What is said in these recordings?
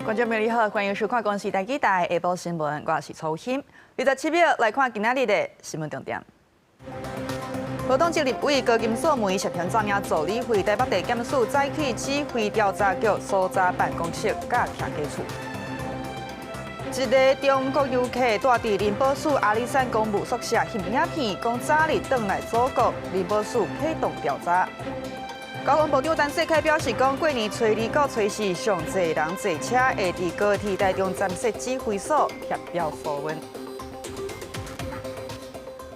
观众朋友你好，欢迎收看公视台记台下晡新闻，我是曹欣。27秒来看今仔日的新闻重点。劳动节立委高金素梅涉嫌诈领助理费，台北地检署早起指挥调查局搜查办公室甲徛家厝。一个中国游客住伫林宝市阿里山公务宿舍翕影片，讲早日返来祖国，林宝市启动调查。交通部长陈世凯表示，讲过年初2到初4，上侪人坐车会伫高铁台中站设指挥所协调疏运。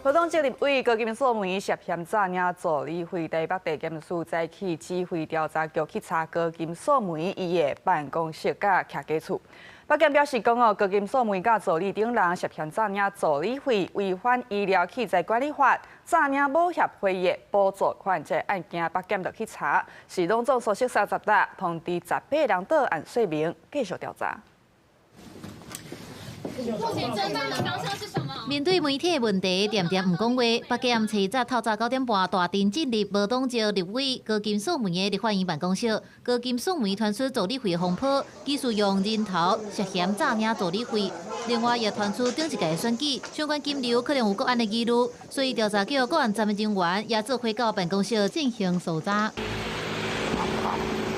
劳动节立委高金素梅涉嫌诈领助理费，台北地检署早起指挥调查局去查高金素梅伊的办公室甲徛家厝。北检表示，讲高金素梅甲助理等人涉嫌诈领助理费，违反医疗器材管理法，诈领保险费的补助款。这案件北检就去查，是拢总所涉30单，通知18人到案说明，继续调查。目前侦办的方向是什么？面对媒体的问题，点点唔讲话。北检初早透早9点半大阵进入劳动节立委高金素梅的立法院办公室，高金素梅传出助理费风波，技术用人头涉嫌诈领助理费。另外也传出顶一届选举相关金流可能有个案的记录，所以调查局个案3名人员也做回到办公室进行搜查。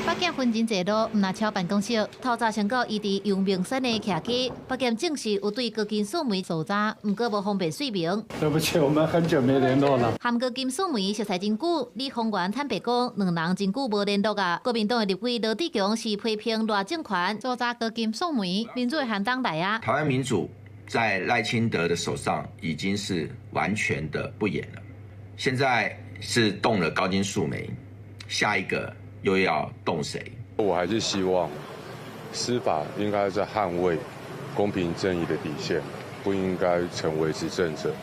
北检分真济路，唔拿超办公室。透早宣告伊伫阳明山的徛家，北检证实有对高金素梅搜查，唔过无方便说明。对不起，我们很久没联络了。含高金素梅熟识真久，李丰源坦白讲，两人真久无联络啊。国民党的立委罗志强是批评赖政权搜查高金素梅，民主hand当来啊。台湾民主在赖清德的手上已经是完全的不演了，现在是动了高金素梅，下一个又要动谁？我还是希望司法应该在捍卫公平正义的底线，不应该成为执政者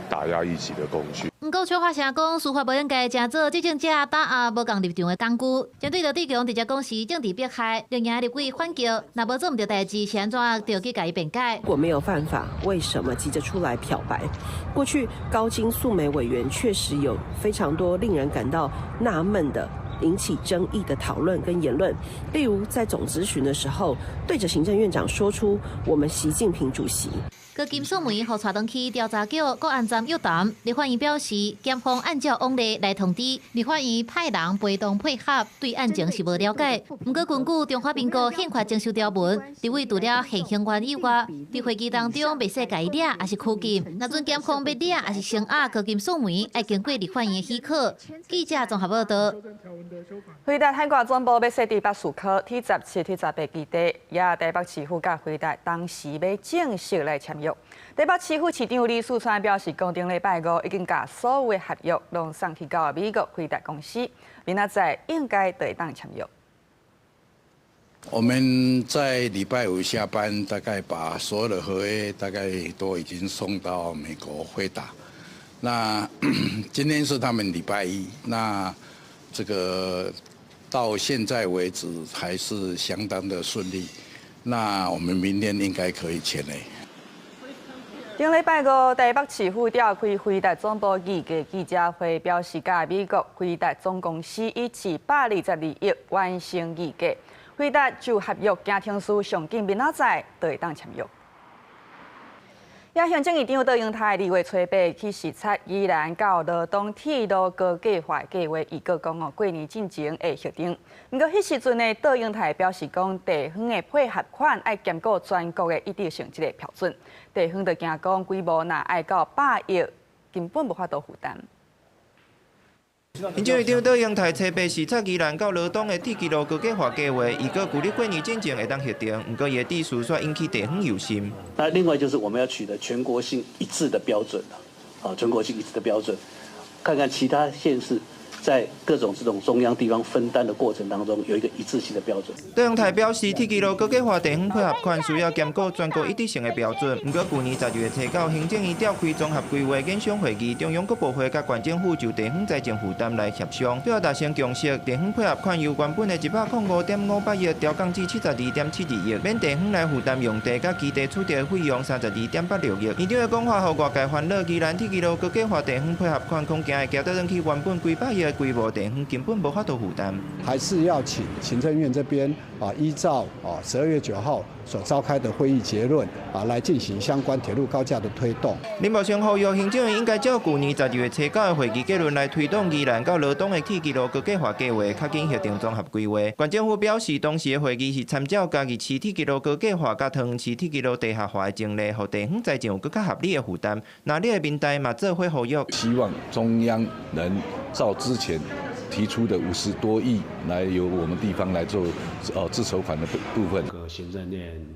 打压异己的工具。不过，邱发声讲，司法无应该正做执政者打压无共立场的工具。针对罗志强直接讲是政治迫害，另外立委反击，若无做唔到代志，是安怎就去改辩解？如果没有犯法，为什么急着出来漂白？过去高金素梅委员确实有非常多令人感到纳闷的。引起争议的讨论跟言论，例如在总质询的时候，对着行政院长说出“我们习近平主席”。高金素梅互带登去调查局，国安站约谈。立法院表示，检方按照往例来通知，立法院派人陪同配合，对案情是无了解。不过，根据中华民国宪法征收条文，立委除了现行权以外，在会议当中袂使改抓，还是拘禁。若准检方要抓，还是声押高金素梅，要经过立法院的许可。记者综合报道。回答海外总部要设伫北树科，T17、T18基地，也台北市府甲回答当时要正式来签约。台北市府市长李树川表示，讲顶礼拜5已经把所有的合约拢送去到美国回答公司，明仔载应该就会当签约。我们在礼拜5下班，大概把所有的合约大概都已经送到美国回答。那今天是他们礼拜1，那这个到现在为止还是相当的顺利，那我们明天应该可以签嘞。顶礼拜5，台北市府召开回答总部议价记者会，表示甲美国回答总公司以722亿完成议价，回答就合约家庭书上紧明仔载就会当签约。也行政院长杜英泰2月初8去视察宜兰到罗东铁路高架化计划，伊个讲过年进前会核定。不过，迄时阵的杜英泰表示讲，地方的配合款要兼顾全国的一致性这个标准，地方就惊讲规模若爱到100亿，根本无法度负担。行政院长杜英泰初8视察宜兰到罗东的铁基路高架化计划，伊个旧历过年进前会当核定，不过伊的地数却引起地方忧心。那另外就是我们要取得全国性一致的标准了，全国性一致的标准，看看其他县市在各种这种中央地方分担的过程当中，有一个一致性的标准。杜英泰表示，铁基路高架化地方配合款需要兼顾全国一致性的标准。不过，去年10月初9，行政院召开综合规划研商会议，中央各部会甲县政府就地方财政负担来协商，最后达成共识，地方配合款由原本的105.58亿调降至72.72亿，免地方来负担用地甲基地处理费用32.86亿。院长的讲法，互外界烦恼，宜兰铁基路高架化地方配合款恐惊会交到登去原本几百亿的规模地方根本无法度负担。还是要请行政院这边依照12月9号所召开的会议结论来进行相关铁路高架的推动。林茂雄呼吁行政院应该照去年12月初9的会议结论来推动宜兰到罗东的铁基路高架化计划，较紧协定综合规划。县政府表示，当时的会议是参照嘉义市铁基路高架化甲桃园市铁基路地下化的情例，互地方财政有更较合理的负担。那你的民代嘛做伙呼吁，希望中央能照之前提出的50多亿来由我们地方来做自筹款的部分。行政院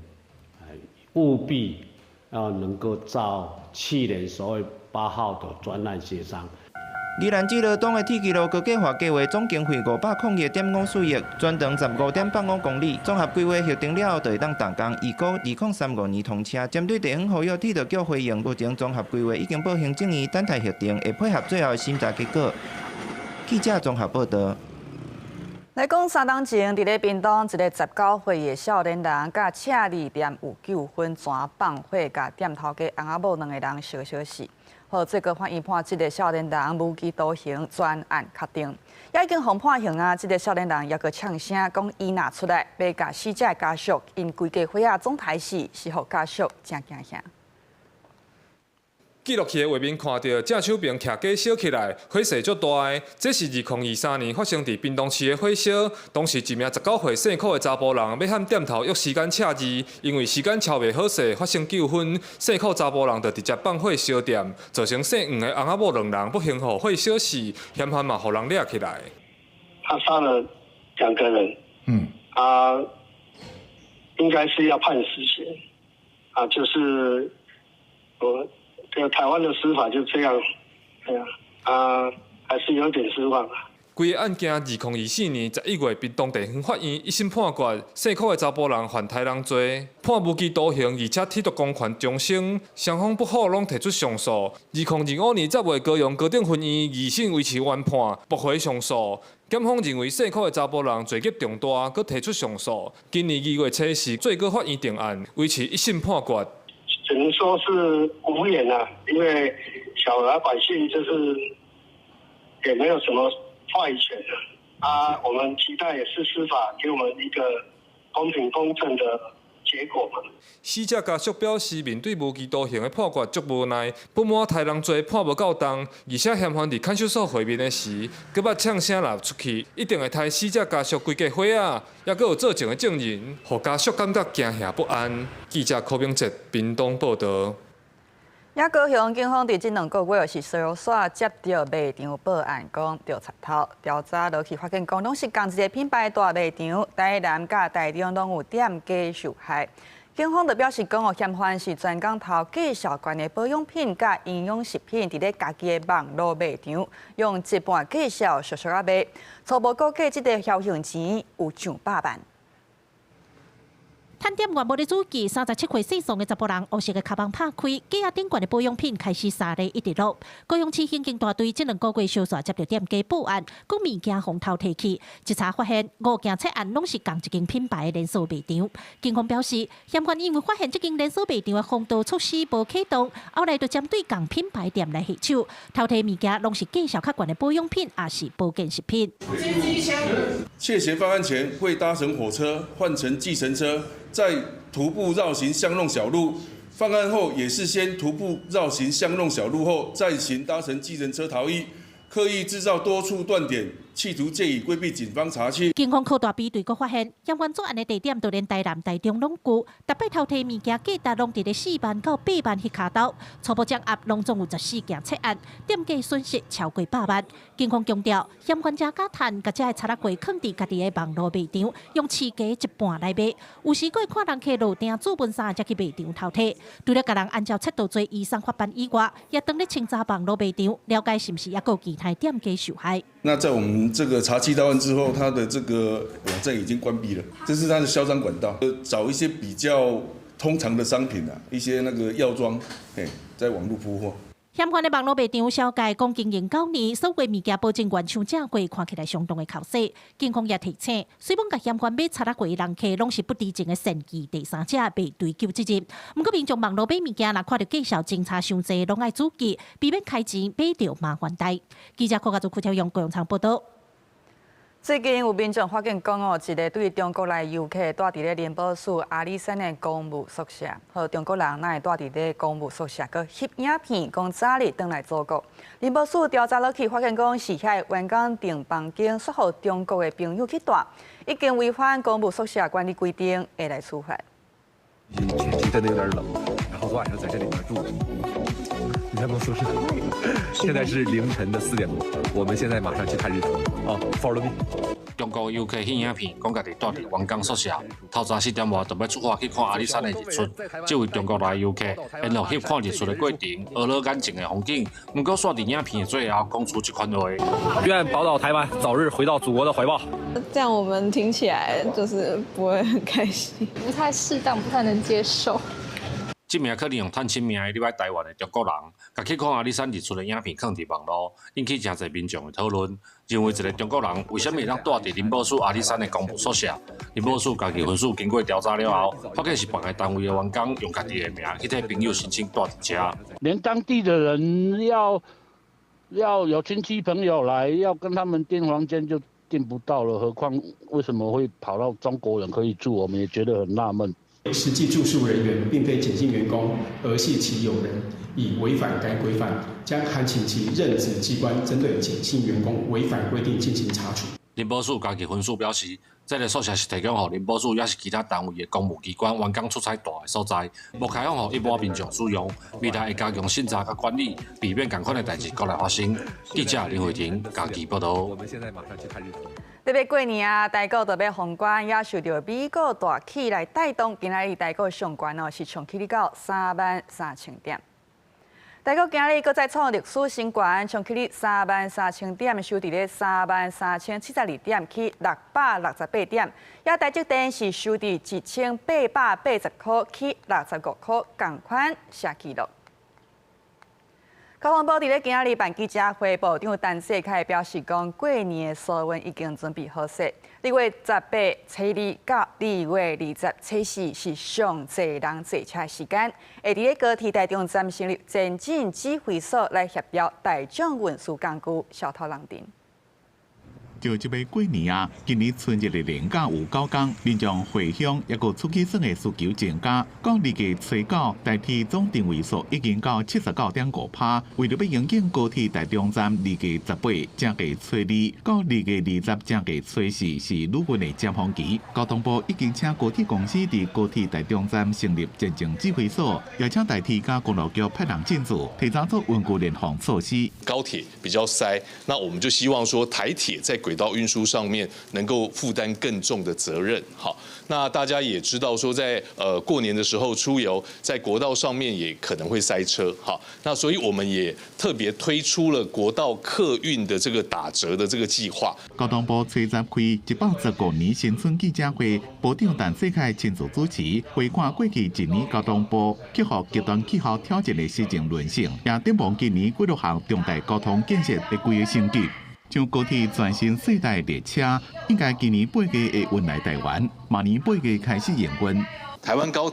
务必要能够照去年所谓8号的专案协商。宜兰至罗东的铁基路高架化计划总经费501.54亿，全长15.85公里。综合规划核定了后，就会当动工，预估2035年通车。针对地方呼吁铁道局回应，目前综合规划已经报行政院等待核定，会配合最后的审查结果。记者综合报道。来讲3天前，伫咧屏东一个19岁的少年人，甲车里店有纠纷，转放火，甲店头家翁仔某2个人烧死。好，最高法院判这个少年人无期徒刑，专案确定。也已经互判刑啊！这个少年人也阁呛声讲，伊拿出来要甲死者家属因规家伙仔总抬死，是互家属真惊吓。记录器的画面看到，正手边徛架烧起来，火势足大的。这是2023年发生伫屏东市的火烧，当时一名19岁姓柯的查甫人要喊店头约时间车字，因为时间敲袂好势，发生纠纷，姓柯查甫人就直接放火烧店，造成姓黄的翁仔某2人不幸互火烧死，嫌犯嘛互人抓起来。他杀了2个人，应该是要判死刑，就是我。这个台湾的司法就这样，还是有点失望。规个案件2024年11月，屏东地方法院一审判决，姓柯的查甫人犯杀人罪，判无期徒刑，而且褫夺公权终身。双方不服，拢提出上诉。2025年10月高雄高等法院2审维持原判，驳回上诉。检方认为姓柯的查甫人罪孽重大，佮提出上诉。今年2月初时，最高法院定案，维持一审判决。只能说是无言啊，因为小老百姓就是也没有什么话语权我们期待也是司法给我们一个公平公正的结果嘛。死者家属表示，面对无期徒刑的判决足无奈，不满杀人罪判无够重，而且嫌犯伫看守所会面的时，佮捌呛声闹出去，一定会害死者家属规家伙仔，也佮有做证的证人，互家属感觉惊吓不安。记者柯明哲，屏东报道。也高雄警方伫这2个月是搜索接到卖场报案，讲着贼头，调查落去发现，讲拢是同一个品牌大卖场，台南甲台中拢有店家受害。警方就表示讲，嫌犯是专工偷介绍关的保养品甲营养食品，伫咧家己的网络卖场用一半介绍俗俗啊卖，初步估计这个销售钱有上百万。探店员无咧注意，37岁以上的查甫人，黑色的卡邦拍开，架下顶悬的保养品开始沙咧一直落。高雄市刑警大队这2个月小刷接到店家报案，讲物件红偷提去，一查发现5件册案拢是同一间品牌的连锁卖场。警方表示，嫌犯因为发现这间连锁卖场的防盗措施无启动，后来就针对同品牌店来下手，偷提物件拢是介绍较悬的保养品，也是保健食品。窃嫌犯案前会搭乘火车，换乘计程车。再徒步绕行巷弄小路，犯案后也是先徒步绕行巷弄小路后，再行搭乘计程车逃逸，刻意制造多处断点，企图借以规避警方查缉。警方扩大比对，阁发现嫌犯作案的地点就连台南、台中拢有，特别偷摕物件价值拢伫咧4万到8万迄卡刀，初步掌握拢总有14件册案，店家损失超过100万。警方强调，嫌犯加假趁甲这查拉柜放伫家己的网络卖场，用市价一半来卖，有时佫会看人客路订做本衫才去卖场偷摕。除了甲人按照尺度做以上法办以外，也当咧清查网络卖场，了解是毋是也有其他店家受害。那在我们这个查缉到案之后，他的这个网站已经关闭了，这是他的销赃管道。找一些比较通常的商品一些那个药妆，在网络铺货。嫌款的网络卖场小介讲经营9年，所有物件保证原厂正规，看起来相当的靠实。警方也提醒，虽然甲嫌款买擦拉过的人客拢是不知情的善意第三者，被追究责任。不过，民众网络买物件，若看到介绍警察伤济，拢爱注意，避免开钱买到麻烦代。记者柯家族区条用郭永昌报道。最近有民众发现讲一个对中国来游客住伫咧林宝树阿里山的公务宿舍，和中国人哪会住伫咧公务宿舍，佮翕影片讲早日返来祖国。林宝树调查落去，发现讲是遐员工订房间，说互中国的朋友去住，已经违反公务宿舍管理规定，会来处罚。天气真的有点冷，然后昨晚上在这里面住。你在公宿舍？现在是凌晨的4点多，我们现在马上去看日出。哦 ，follow me。中国游客翕影片，讲家己住伫员工宿舍，透早4点外就要出发去看阿里山的日出。这位中国来游客，因落翕看日出的过程，俄勒眼镜的风景，不过刷伫影片的最后讲出这款话：愿宝岛台湾早日回到祖国的怀抱。这样我们听起来就是不会很开心，不太适当，不太能接受。这名可能用探亲名义入来台湾的中国人，甲去看阿里山日出的影片放伫网络，引起真侪民众的讨论。认为一个中国人为什么会当住伫林宝树阿里山的公务宿舍？林宝树家己分署经过调查了后，发现是别个单位的员工用家己的名去替朋友申请住伫遮。连当地的人要有亲戚朋友来，要跟他们订房间就订不到了，何况为什么会跑到中国人可以住？我们也觉得很纳闷。实际住宿人员并非简姓员工，而系其友人，以违反该规范，将函请其任职机关针对简姓员工违反规定进行查处。林宝树家己分署表示，这个宿舍是提供予林宝树也是其他单位的公务机关员工出差住的所在，无开放予一般民众使用。未来会加强审查和管理，避免同款的代志再来发生。记者林慧婷家己报道。我们现在马上去看日出。特别过年啊，台股特别宏观，也受到美国大企来带动，今仔日台股上悬是冲起到33000点。台股今日搁再创历史新高，冲起33000点，收伫咧33072点，去668点。也台积电是收伫1880块，去65块，同款写纪录。交通部伫咧今仔日办记者会，部长陈世凯表示讲，过年的疏运已经准备好势。2月18初2到2月20初4是上侪人坐车时间，会伫咧高铁台中站成立前进指挥所来协调大众运输工具，小偷人丁。就这要过年啊，今年春节的连假有9天，民众回乡也个出去耍的需求增加。到2月初9，台铁总定位数已经到79.5%。为了要迎接高铁台中站2月18正月初2到2月20正月初4是旅运的尖峰期，交通部已经请高铁公司伫高铁台中站成立前进指挥所，也请台铁甲公路局派人进驻，提早做稳固联防措施。高铁比较塞，那我们就希望说台铁在轨道运输上面能够负担更重的责任。好，那大家也知道说在过年的时候出游，在国道上面也可能会塞车。好，那所以我们也特别推出了国道客运的这个打折的这个计划。交通部初10开115年新春记者会，部长陈世凯亲自主持，回看过去1年交通部克服极端气候挑战的施政论性，也展望今年几6项重大交通建设的规划成绩。像高铁全新世代列车，应该今年8月会运来台湾，明年8月开始营运。台湾高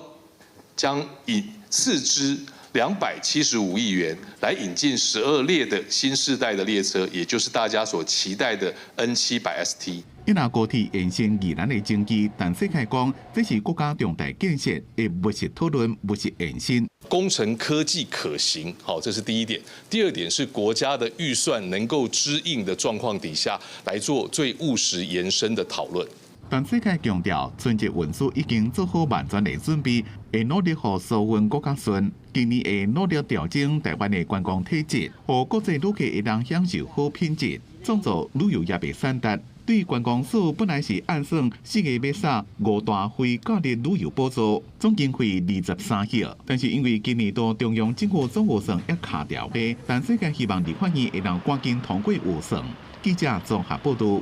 将以斥资275亿元来引进12列的新世代的列车，也就是大家所期待的 N700ST。因若高铁延伸宜兰的经济，但世界讲这是国家重大建设，也不是讨论，不是延伸。工程科技可行，好，这是第一点。第二点是国家的预算能够支应的状况底下来做最务实延伸的讨论。但世界强调，春节运输已经做好万全的准备，会努力让疏运更加顺。今年会努力调整台湾的观光体质，让国际旅客会当享受好品质，创造旅游业的产值。对观光署本来是按算4月要撒5大非假日旅游补助，总经费23亿，但是因为今年度中央政府总预算也卡掉的，但世界希望立法院会让赶紧通过预算。记者综合报道。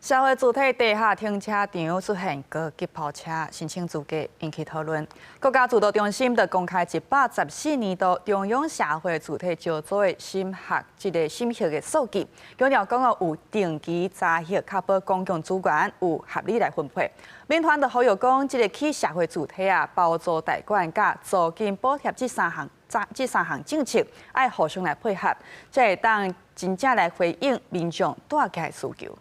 社会主体地下停车场出现高级跑车申请资格，引起讨论。国家主导中心就公开114年度中央社会主体招组的审核的数据，强调讲有定期查核，确保公共资源有合理来分配。民团就呼吁讲，这个去社会主体包租代管甲租金补贴这三项政策，爱互相来配合，才会当真正来回应民众大家的需求。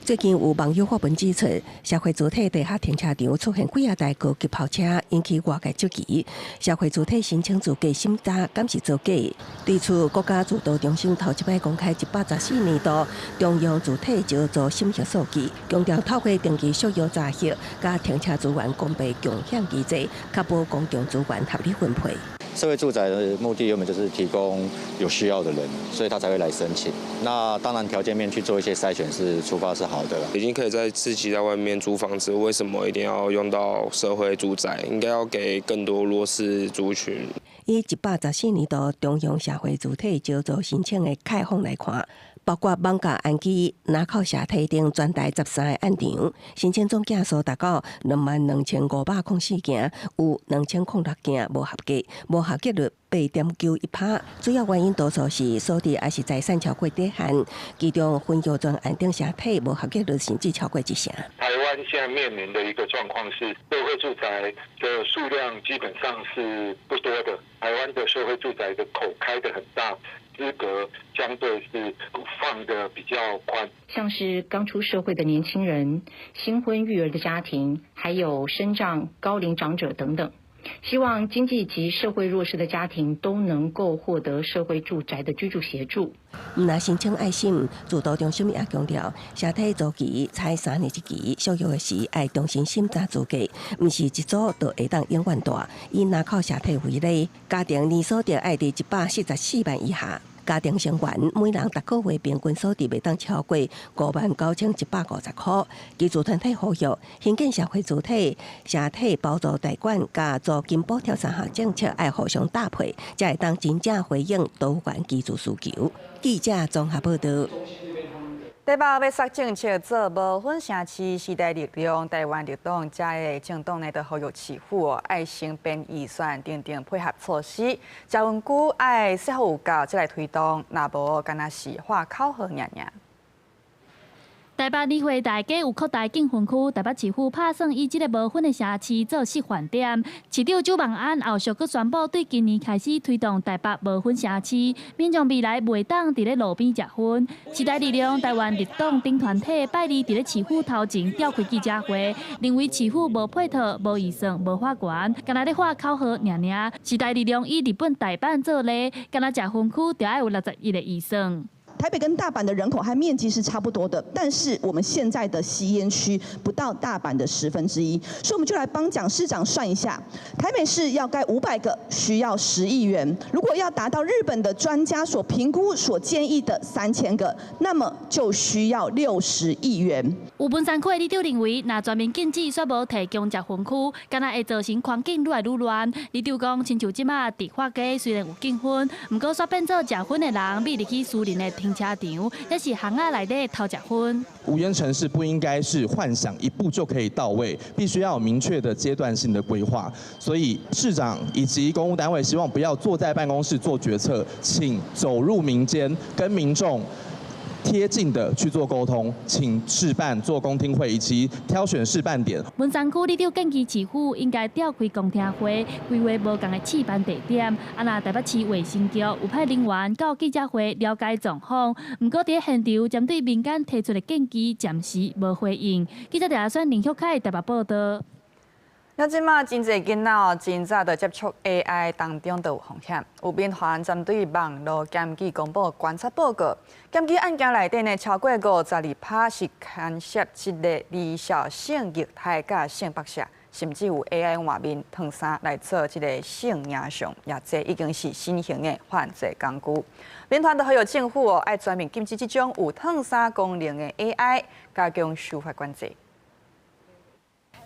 最近有网友发文指出，社会主体地下停车场出现几台高级跑车，引起外界质疑。社会主体申请资格审查敢是造假？对此，国家主导中心头一摆公开114年度中央主体招租审核数据，强调透过定期需要查核，甲停车资源公平共享机制，确保公共资源合理分配。社会住宅的目的原本就是提供有需要的人，所以他才会来申请。那当然条件面去做一些筛选是出发是好的。已经可以自己在外面租房子，为什么一定要用到社会住宅？应该要给更多弱势族群。以114年度中央社会主体招租申请的概况来看，包括艋舺安基、南口社体等全台13个案场，申请总件数达到22504件，有2006件无合格，无合格率8.91%。主要原因多数是所地还是财产超过底限，其中分邮专安定社体无合格率甚至超过1成。台湾现在面临的一个状况是，社会住宅的数量基本上是不多的。台湾的社会住宅的口开得很大，资格相对是放得比较宽。像是刚出社会的年轻人、新婚育儿的家庭，还有身障、高龄长者等等。希望经济及社会弱势的家庭都能够获得社会住宅的居住协助。唔拿申请爱心，主导中心也强调，社体租期采3年一期，需要的是爱重新审查资格，唔是一组就会当永远大。以南口社体为例，家庭年所得爱伫144万以下。家庭成员每人逐个月平均所得袂当超过59150块。基础团体呼吁，兴建社会主体、社体包租代管甲租金补贴3项政策爱互相搭配，才会当真正回应多元居住需求。记者综合报道。台北要杀政策做无分城市，时代力量、台湾绿党加的政党内都呼吁市府爱成编预算等等配合措施，交通局爱适合有够才来推动，若无干那是画口号尔尔。台北议会大家有扩大建分区，台北市府打算以这个无分的城市做示范点。市长周万安后续阁宣布，对今年开始推动台北无分城市，民众未来袂当伫咧路边食薰。时代力量、台湾绿党等团体拜二伫咧市府头前召开记者会，认为市府无配套、无预算、无法源，干那咧画口号尔尔。时代力量以日本大阪做例，干那食薰区就要有60亿的预算。台北跟大阪的人口和面积是差不多的，但是我们现在的吸烟区不到大阪的1/10，所以我们就来帮蒋市长算一下，台北市要盖500个，需要10亿元。如果要达到日本的专家所评估、所建议的3000个，那么就需要60亿元。有文山区的里长认为，若全面禁止却无提供食薰区，敢若会造成环境愈来愈乱。里长讲，亲像即马伫花街虽然有禁薰，不过却变做食薰的人必入去私人的停车场，也是巷仔内底偷食薰。无烟城市不应该是幻想一步就可以到位，必须要有明确的阶段性的规划。所以市长以及公务单位希望不要坐在办公室做决策，请走入民间，跟民众贴近的去做沟通，请市办做公听会以及挑选示范点。文山区里长建议市府应该召开公听会，规划无同的示范地点。那台北市卫生局有派人员到记者会了解状况，不过伫现场针对民间提出的建议，暂时无回应。记者陈选林秀凯台北报道。那即马真侪囡仔真早就接触 AI 当中都有风险。有民团针对网络检举公布观察报告，检举案件内底呢超过52%是牵涉这个微小性虐待甲性剥削，甚至有 AI 画面烫衫来做这个性影像，也这已经是新型的犯罪工具。民团都呼吁政府爱全面禁止这种有烫衫功能的 AI， 加强司法管制。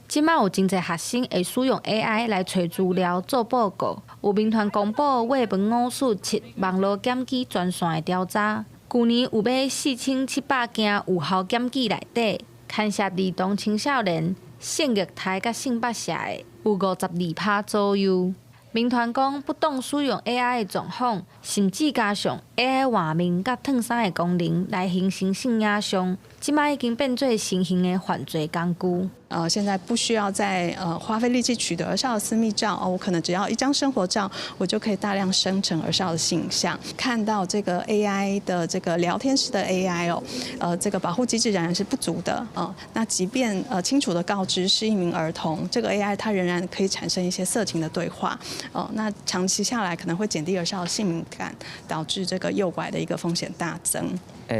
即马有真侪学生会使用 AI 来找资料、做报告。有民团公布为本547网络检举专线的调查，去年有买4700件有效检举内底，牵涉儿童青少年、性虐待甲性剥削的有52%左右。民团讲，不当使用 AI 的状况，甚至加上 AI 画面甲烫衫的功能来形成性影像，即摆已经变做新型的犯罪工具。现在不需要再花费力气取得儿少的私密照我可能只要一张生活照，我就可以大量生成儿少的性向。看到这个 AI 的这个聊天式的 AI 这个保护机制仍然是不足的那即便清楚的告知是一名儿童，这个 AI 它仍然可以产生一些色情的对话那长期下来可能会减低儿少的性敏感，导致这个诱拐的一个风险大增。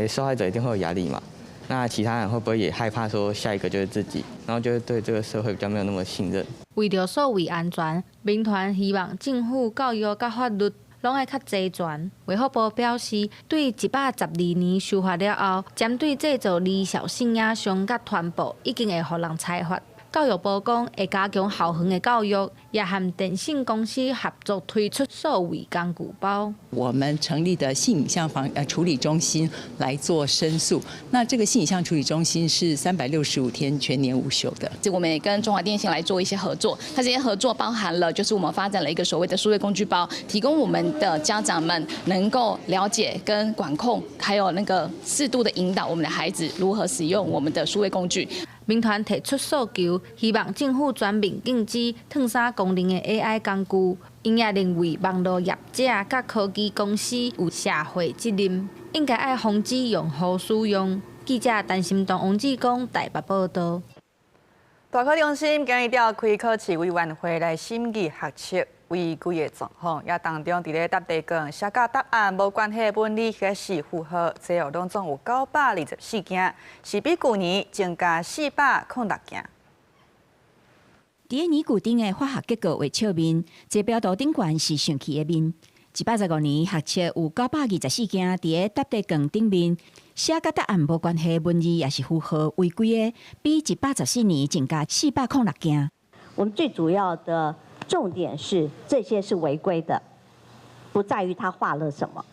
受害者一定会有压力嘛。那其他人会不会也害怕说下一个就是自己，然后就会对这个社会比较没有那么信任？为了所谓安全，民团希望政府、教育甲法律拢爱较齐全。卫福部表示，对112年修法了后，针对制作离小性影像甲传播，已经会互人裁罚。教育部讲会加强校园的教育，也和电信公司合作推出数位工具包。我们成立的性影像处理中心来做申诉。那这个性影像处理中心是365天全年无休的。我们也跟中华电信来做一些合作，它这些合作包含了就是我们发展了一个所谓的数位工具包，提供我们的家长们能够了解跟管控，还有那个适度的引导我们的孩子如何使用我们的数位工具。民团提出诉求，希望政府全面禁止烫衫功能的 AI 工具。因也认为网络业者甲科技公司有社会责任，应该爱防止用户使用。记者陈心东、王志光台北报道。大考中心今日召开考试委员会来审议学测违规的状况，也当中伫咧答题卷写甲答案无关系文理学是符合，最后拢总有924件，是比去年增加406件。伫个年固定的化学结果为笑面，这表图顶悬是上期的面。115年学测有924件伫个答题卷顶面，写甲答案无关系文字也是符合违规的，比114年增加406件。我们最主要的重点是这些是违规的，不在于他画了什么。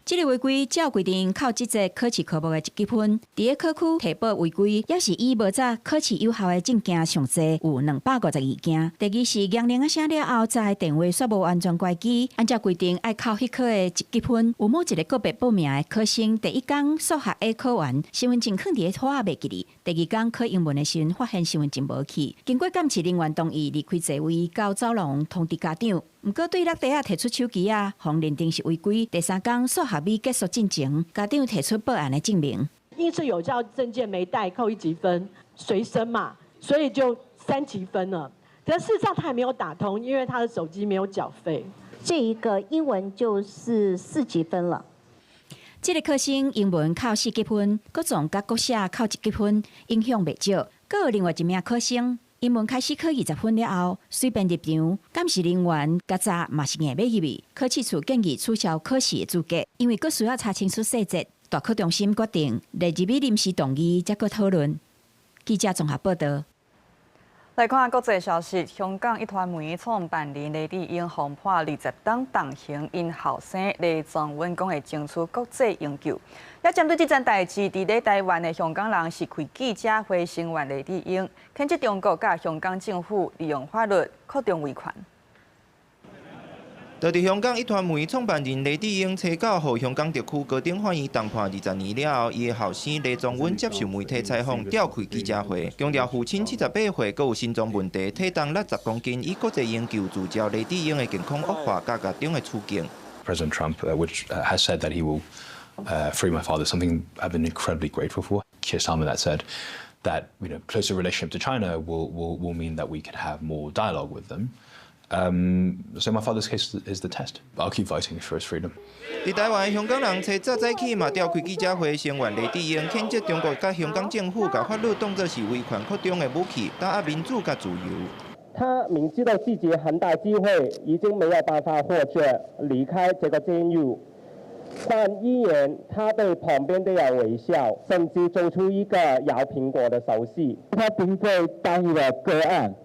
这个违规照规定扣这节考试科目的1积分，伫个考区提报违规，也是以无早考试有效的证件上济有252件。第二是验零写了后，在电话煞无安全关机，按照规定爱考迄科的1积分。有某一个个别报名的考生，第一天数学 A 考完，身份证放伫个拖仔袂记哩。第二天考英文的时阵，发现身份证无去。经过监视人员同意离开座位，到走廊通知家长。毋过对落地提出手机互认定是违规。第三天数学B结束进程，家长提出报案的证明。因是有效证件没带，扣1积分，随身嘛，所以就3积分了。可是事实上他还没有打通，因为他的手机没有缴费。这一个英文就是4积分了。这个考生英文扣4积分，各种甲国写扣1积分，影响袂少。阁有另外一名考生。英文开始考20分了后，随便入场，监视人员较早嘛是硬要入去。考试处建议取消考试的资格，因为佫需要查清楚细节。大考中心决定来入去临时动议，再佫讨论。记者综合报道。来看国际消息，香港一团媒创办人黎智英被判20档动刑，因后生黎壮文讲会争取国际永久。也针对这件代志，伫咧台湾的香港人是开记者会声援黎智英，谴责中国甲香港政府利用法律扩张威权。就伫香港一团媒创办人黎智英初九互香港特区高等法院重判20年了后，伊的后生黎壮文接受媒体采访，召开记者会，强调父亲78岁，佮有心脏问题，体重60公斤，以国际营救聚焦黎智英的健康恶化甲家中的处境。President Trump, which has said that he will free my father, something I've been incredibly grateful for. Keir Starmer that said that closer relationship to China will mean that we can have more dialogue with them. So my father's case is the test. I'll keep fighting for his freedom. 伫台湾的香港人，早早起嘛召开记者会，声援黎智英，谴责中国甲香港政府把法律当作是威权扩张的武器，打压民主甲自由。他明知道自己很大机会已经没有办法或者离开这个监狱，但依然他对旁边的人微笑，甚至做出一个咬苹果的手势。他并非单一的个案。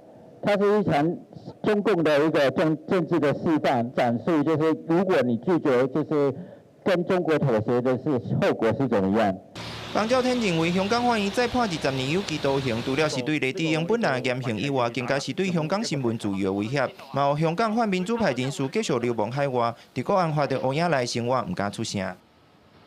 它是一场中共的一个政治的示范展示，就是如果你拒绝就是跟中国妥协的是后果是怎么样？江照天认为，香港法院再判20年有期徒刑，除了是对李智英本人的严刑以外，更加是对香港新闻自由的威胁。嘛有香港反民主派人士继续流亡海外，伫国安法的乌鸦来生活，唔敢出声。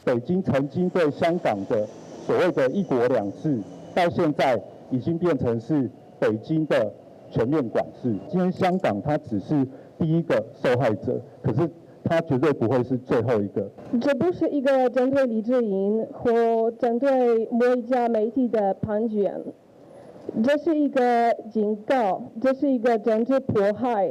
北京曾经对香港的所谓的一国两制，到现在已经变成是北京的全面管制。今天香港它只是第一个受害者，可是他绝对不会是最后一个。这不是一个针对李智英或针对某一家媒体的判决，这是一个警告，这是一个政治迫害，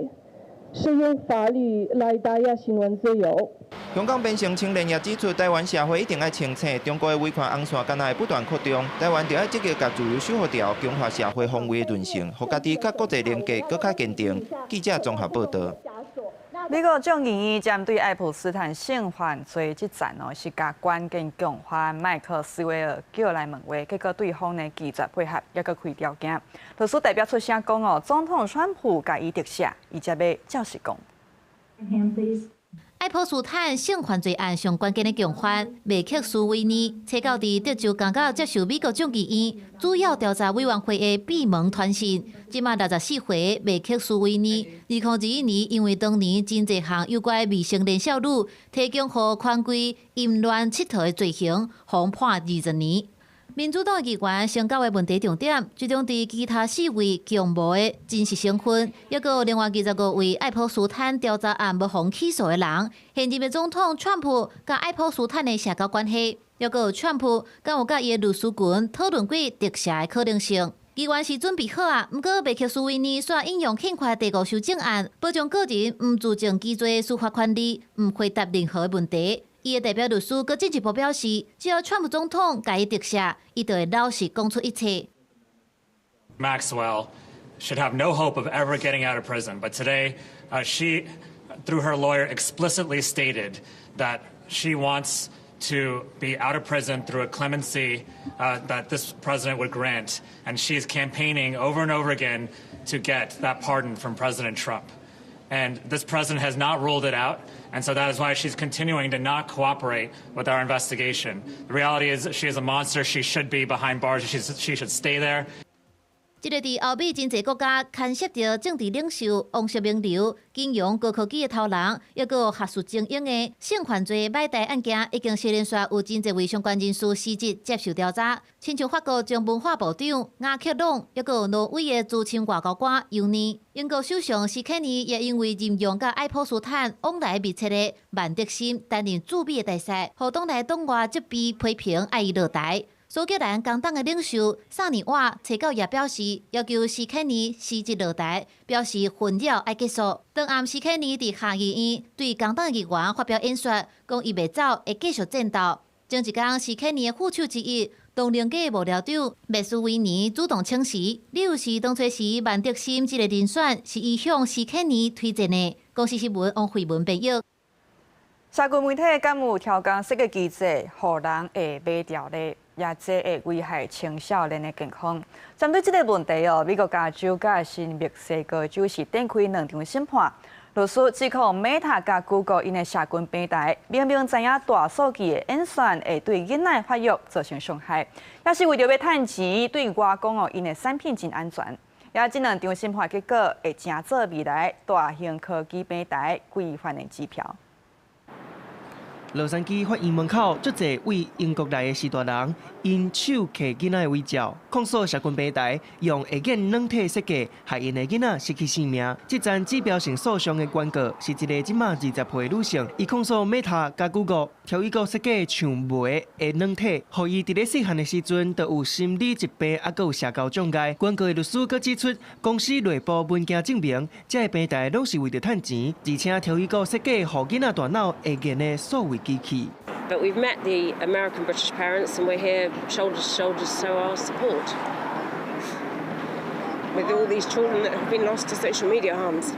是用法律来打压新闻自由。香港变成青年也指出，台湾社会一定要清醒，中国的威权红线敢若会不断扩张，台湾就要积极把自由守护掉，强化社会防卫的韧性，互家己甲国际连结更加坚定。记者综合报道。美国众议院针对爱普斯坦性犯罪这战是甲关键共犯麦克斯韦尔叫来问话，结果对方呢拒绝配合，也搁开条件。律师代表出声讲总统川普甲伊特赦，伊才要照实讲。爱普斯坦性犯罪案上关键的共犯麦克斯韦尼，车到伫德州刚刚接受美国众议院主要调查委员会的闭门传讯。即马64岁麦克斯韦尼，2021年因为当年真侪项有关未成年少女提供予权贵淫乱佚佗的罪行，互判20年。民主党议员宣告的问题重点，集中伫其他4位共谋的真实身份，也有另外25位爱普斯坦调查案无妨起诉的人。现任的总统川普甲爱普斯坦的社交关系，也有川普敢有甲伊的律师群讨论过特赦的可能性。议员是准备好啊，不过麦克斯韦尼煞引用宪法第5修正案，保障个人唔自证基罪司法权利，唔回答任何问题。伊的代表律师佮进一步表示，只要川普总统甲伊特赦，伊就会老实讲出一切。Maxwell should have no hope of ever getting out of prison, but today she, through her lawyer, explicitly stated that she wants to be out of prison through a clemency that this president would grant, and she is campaigning over and over again to get that pardon from President Trump. And this president has not ruled it out, and so that is why she's continuing to not cooperate with our investigation. The reality is she is a monster. She should be behind bars. She should stay there. 这个伫欧美真侪国家牵涉到政治领袖、王室名流、金融高科技的头人，也有学术精英的性犯罪买贷案件，已经连续有真侪位相关人士失职接受调查。亲像法国前文化部长雅克隆，也有挪威的资深外交官尤尼。英国首相斯肯尼也因为任用甲爱普斯坦往来密切的曼德森担任驻美的大使，互党内党外责备批评爱伊落台。苏格兰工党的领袖萨尼瓦初九也表示，要求斯肯尼辞职落台，表示混扰要结束。当暗斯肯尼伫下议院对工党议员发表演说，讲伊袂走，会继续战斗。前一天，斯肯尼的副手之一东陵街幕僚长麦斯韦尼主动请辞，理由是当初时曼德森这个人选是伊向斯肯尼推荐的。公司新闻王慧文报道。社群媒体敢有调降设计机制，互人会买掉咧？也这会危害青少年的健康。针对这个问题美国加州甲新墨西哥州是展开2场审判。律师指控 Meta 甲 Google 因的社群平台明明知影大数据的演算会对囡仔发育造成伤害，也是为着要趁钱对外讲因的产品真安全。也这2场审判结果会正做未来大型科技平台规范的指标。洛杉矶法院门口，足侪为英国来的士大人，因手摕囡仔的微照，控诉社群平台用会见软体设计，害因的囡仔失去性命。这桩指标性诉讼的原告是一个即马20岁的女性，伊控诉 Meta 甲 Google 调伊个设计像梅的软体，互伊伫咧细汉的时阵就有心理疾病，还有社交障碍。原告的律师佫指出，公司内部文件证明，这个平台拢是为着趁钱，而且调伊个设计，互囡仔大脑会研的数位机器。But we've met the American British parents and we're here shoulder to shoulder to show our support with all these children that have been lost to social media harms.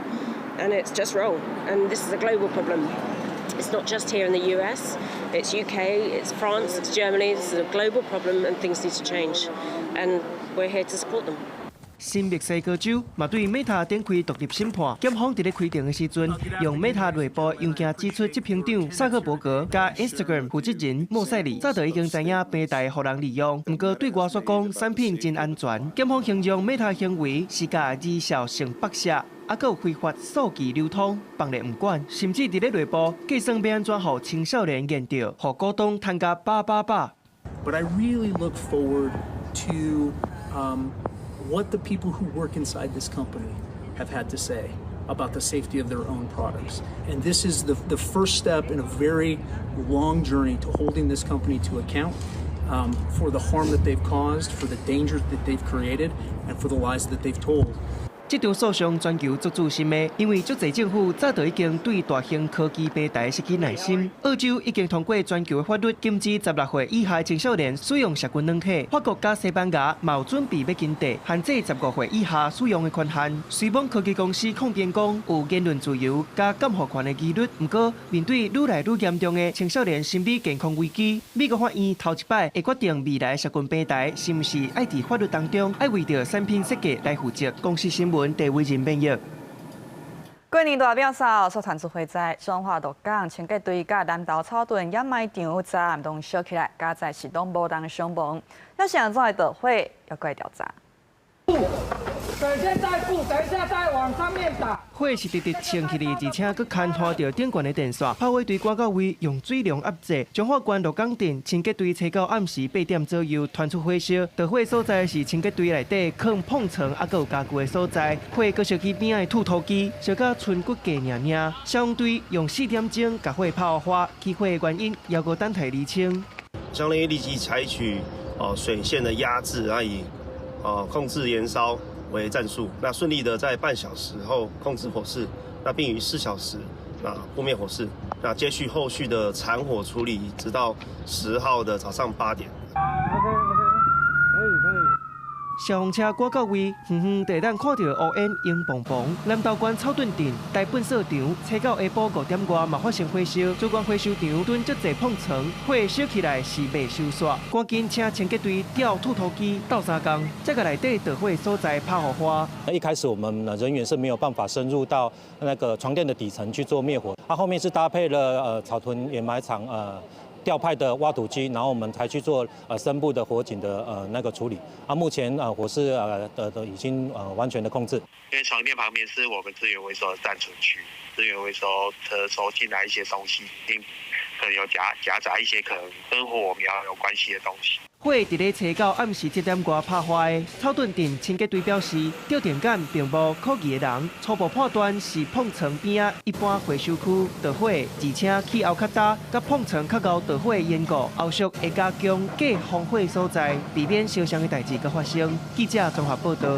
And it's just wrong. And this is a global problem. It's not just here in the US, it's UK, it's France, it's Germany. This is a global problem and things need to change. And we're here to support them. 新墨西哥州嘛对 Meta 展开独立审判。检方伫咧开庭的时阵，用 Meta 内部用件指出，执行长萨克伯格加 Instagram 负责人莫塞里早就已经知影平台互人利用，不过对外说讲产品真安全。检方形容 Meta 行为是甲贻笑成白写。还有非法数据流通，放咧唔管，甚至伫咧内部计算要安怎互青少年研到，互股东赚甲8。But I really look forward to what the people who work inside this company have had to say about the safety of their own products. And this is the first step in a very long journey to holding this company to account for the harm that they've caused, for the danger that they've created, and for the lies that they've told. 这场诉讼全球足注心的，因为足侪政府早就已经对大型科技平台失去耐心。澳洲已经通过全球的法律禁止16岁以下青少年使用杀菌软体。法国加西班牙嘛有准备要跟进，限制15岁以下使用的权限。虽网科技公司控辩讲有言论自由加监护权的疑虑，不过面对愈来愈严重的青少年心理健康危机，美国法院头一摆会决定未来杀菌平台是毋是爱伫法律当中爱为着产品设计来负责。公司新闻。地为人编译。过年大表嫂所传出会在中华鹿港清洁队甲南投草屯掩埋场在暗中烧起来，加在是东无当伤亡。要想怎会导火，要过来调查。水先再付，等一下再往上面打。火是直直升起来，而且佫牵拖着顶悬的电线。炮火对赶到位，用水量压制。彰化县鹿港镇清洁队找到暗时8点左右传出火烧，导火所在是清洁队内底放碰床，还有家具的所在。火佫烧起边仔的吐土机，烧到村骨架硬硬。消防队用4点钟把火扑化，起火的原因要搁等待厘清。相当于立即采取水线的压制，然后以控制燃烧为战术，那顺利的在半小时后控制火势，那并于4小时扑灭火势，那接续后续的残火处理，直到10号的早上8点。消防车赶到位，远远地当看到乌烟烟蓬蓬。南投县草屯镇大粪扫场，车到下晡5点外嘛发生火烧，主管火烧场蹲足侪碰床，火烧起来是未收煞，赶紧请清洁队调吐土机斗3工，再个内底导火所在拍火花。一开始我们人员是没有办法深入到那个床垫的底层去做灭火，后面是搭配了草屯掩埋场调派的挖土机，然后我们才去做深部的火警的那个处理。目前火势已经完全的控制。因为床垫旁边是我们资源回收的暂存区，资源回收车收进来一些东西，可能有夹杂一些可能跟火苗有关系的东西。火伫咧车到暗时7点外拍花的。草屯镇清洁队表示，吊电杆并无可疑的人，初步判断是碰床边仔一般回收区导火，而且气候较大，甲碰床较高导火的缘故，后续会加强隔防火所在，避免烧伤的代志佮发生。记者综合报道。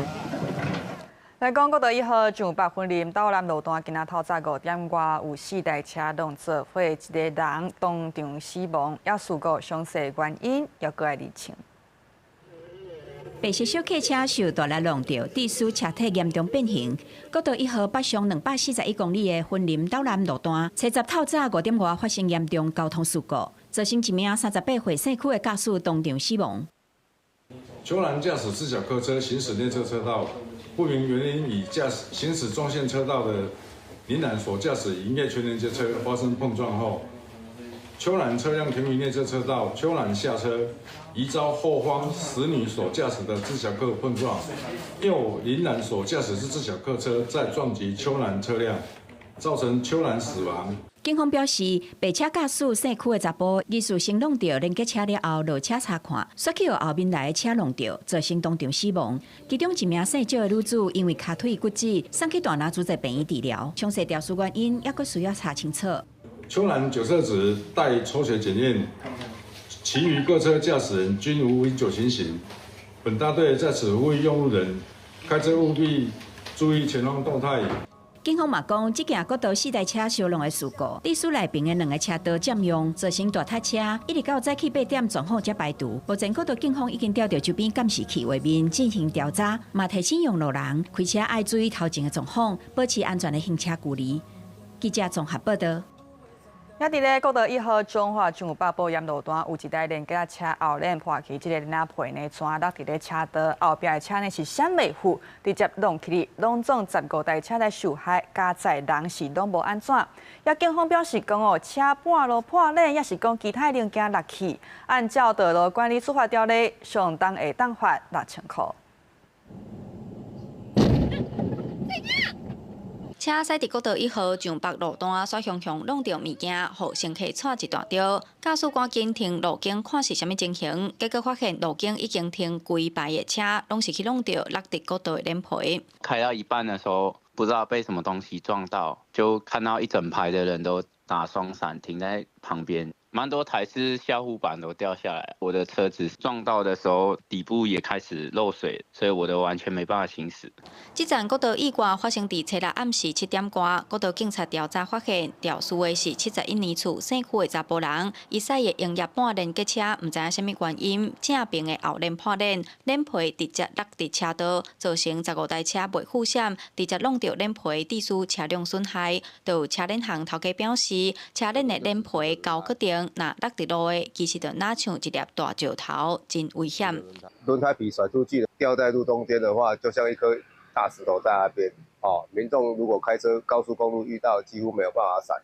来讲，国道1号上北分林斗南路段，今仔透早5点外有4台车拢做火，一个人当场死亡，也事故详细原因要过来厘清。白色小客车受大力撞到，致使车体严重变形。国道1号北上241公里的分林斗南路段，7透早5点外发生严重交通事故，造成一名38岁姓区的驾驶当场死亡。邱男驾驶自小客车行驶内侧车道，不明原因与行驶中线车道的林男所驾驶营业全连接车发生碰撞后，邱男车辆停于内侧车道，邱男下车，疑遭后方死女所驾驶的自小客碰撞，又林男所驾驶之自小客车再撞击邱男车辆，造成邱男死亡。警方表示，白车驾驶姓区的查甫疑似先弄到连接车了后落车查看，却去后面来的车弄到，造成当场死亡。其中一名姓赵的女子因为脚腿骨折，送去大拿主治病院治疗，详细调查原因也佫需要查清楚。邱男酒测值待抽血检验，其余各车驾驶人均无饮酒情形。本大队在此呼吁用路人，开车务必注意前方动态。警方嘛讲，这件国道4台车相撞的事故，致使内边的2个车道占用，造成大塞车，一直到早起8点撞好才排除。目前国道警方已经调到周边监视器画面进行调查，嘛提醒用路人开车爱注意头前的状况，保持安全的行车距离。记者综合报道。也伫咧国道1号中华上有北部沿路段有一台连甲车后轮破去，这个领皮呢全落伫咧车道后边的车呢是闪袂赴，直接弄起哩，拢总15台车来受害，加载人是拢无安怎。也警方表示讲哦，车半路破链，也是讲其他零件落去，按照道路管理处罚条例，上当会当罚6000块。车驶伫国道1号上北路段所向弄到物件，互乘客错一大条。驾驶赶紧停路径看是啥物情形，结果发现路径已经停规排的车，拢是去弄到落伫国道的连皮。开到一半的时候，不知道被什么东西撞到，就看到一整排的人都打双闪停在旁边。蛮多台是下护板都掉下来，我的车子撞到的时候底部也开始漏水，所以我的完全没办法行驶。这站国道意外发生伫初六暗时7点多，国道警察调查发现，肇事的是71年厝姓区的查甫人，伊驶的营业半连结车，唔知影什么原因，正边的后轮破链，链皮直接落伫车道，造成15台车未负险，直接弄到链皮，致使车辆损害。就有车链行头家表示，车链的链皮高决定。那落地路的，其实就哪像一粒大石头，真危险。轮胎皮甩出去，掉在路中间的话，就像一颗大石头在那边。哦，民众如果开车高速公路遇到，几乎没有办法闪，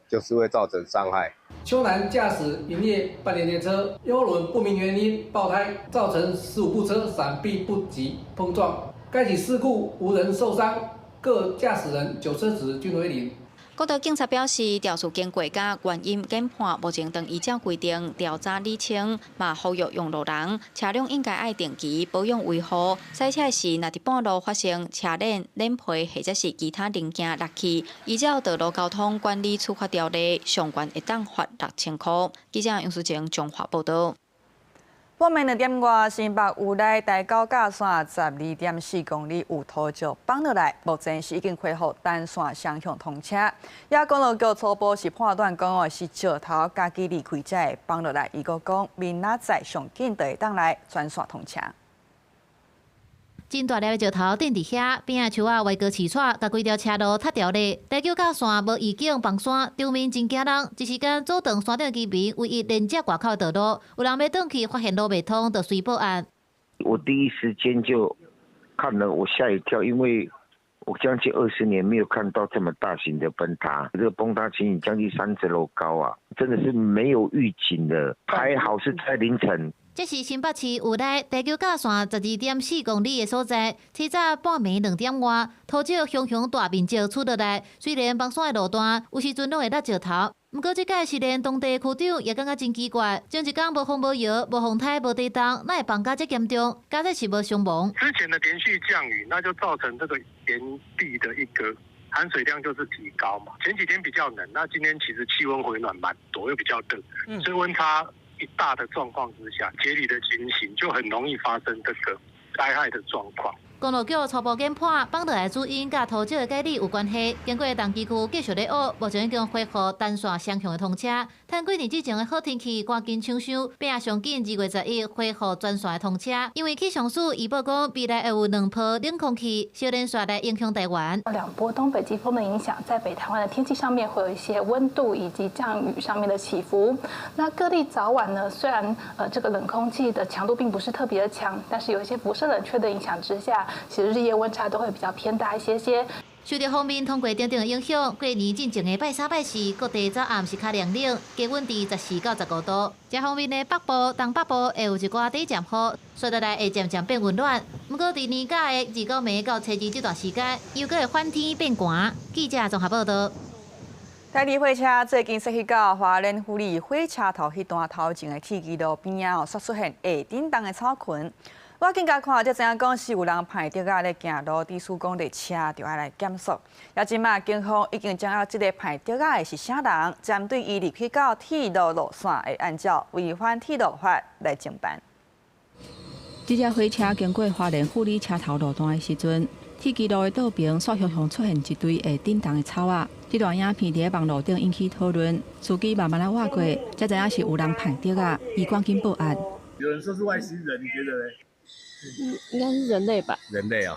就是会造成伤害。邱男驾驶营业半年车，右轮不明原因爆胎，造成15部车闪避不及碰撞。该起事故无人受伤，各驾驶人9车值均为0。国道警察表示，肇事经过甲原因检判，目前当依照规定调查厘清，嘛呼吁用路人车辆应该爱定期保养维护。驶车时，若伫半路发生车链、链皮或者是其他零件落去，依照道路交通管理处罚条例，上悬会当罚6000块。记者杨淑晴综合报道。半暝2点外，新北有来大高架线12.4公里有土石放落来，目前是已经恢复单线双向通车。也公路局初步是判断讲哦，是石头家己离开才会放落来。伊个讲，明仔载上紧就会当来全线通车。真大粒的石头顶伫遐，边仔树仔歪高刺叉，甲规条车路塌掉咧。大桥架线无预警放山，场面真惊人。一时间阻断山顶居民唯一连接外口的道路，有人要转去，发现路未通，就随报案。我第一时间就看了，我吓一跳，因为我将近20年没有看到这么大型的崩塌，这个崩塌情形将近30楼高啊，真的是没有预警的，还好是在凌晨。这是新北市有来大桥架线12.4公里的所在，早早半暝2点外，土石熊大面积出落来。虽然放山的路段有时阵拢会落石头，不过这届是连当地区长也感觉真奇怪，前一天无风无摇、无风台、无地动，哪会放甲这严重？加上是无伤亡。之前的连续降雨，那就造成这个岩壁的一个含水量就是提高嘛。前几天比较冷，那今天其实气温回暖蛮多，又比较热，所以温差一大的状况之下，节理的情形就很容易发生这个灾害的状况。公路局初步检判，放落来主因甲土石的解理有关系。经过东基区继续咧学，目前已经恢复单线双向的通车。趁几年之前的好天气，赶紧抢修，并也上紧2月11恢复全线的通车。因为气象署预报讲，未来会有2波冷空气小连续来影响台湾。2波东北季风的影响，在北台湾的天气上面会有一些温度以及降雨上面的起伏。那各地早晚呢，虽然这个冷空气的强度并不是特别的强，但是有一些辐射冷却的影响之下，其实日夜温差都会比较偏大一些些。受到方面通过定定的影响，过年进前的拜3拜4，各地早暗是较凉冷，低温伫14到15度。这方面的北部、东北部会有一寡短暂雨，随后来会渐渐变温暖。不过伫年假的29暝到初2这段时间，又搁会反天变寒。记者综合报道。台二火车最近驶去到花莲府里火车头迄段头前的铁轨路边啊，煞出现下叮当的草群。我更加看，才知影讲是有人歹着啊咧行路，致使讲列车就要来减速。也即马警方已经掌握这个歹着啊的是啥人，针对伊入去到铁路路线，会按照违反铁路法来侦办。这只火车经过花莲府里车头路段的时阵，铁轨路的道边煞向出现一堆会叮当的草仔。这段影片伫网络顶引起讨论，司机慢慢来挖过，才知影是有人歹着啊，伊赶紧报案。有人说是外星人，你觉得呢？应该是人类吧？人类啊，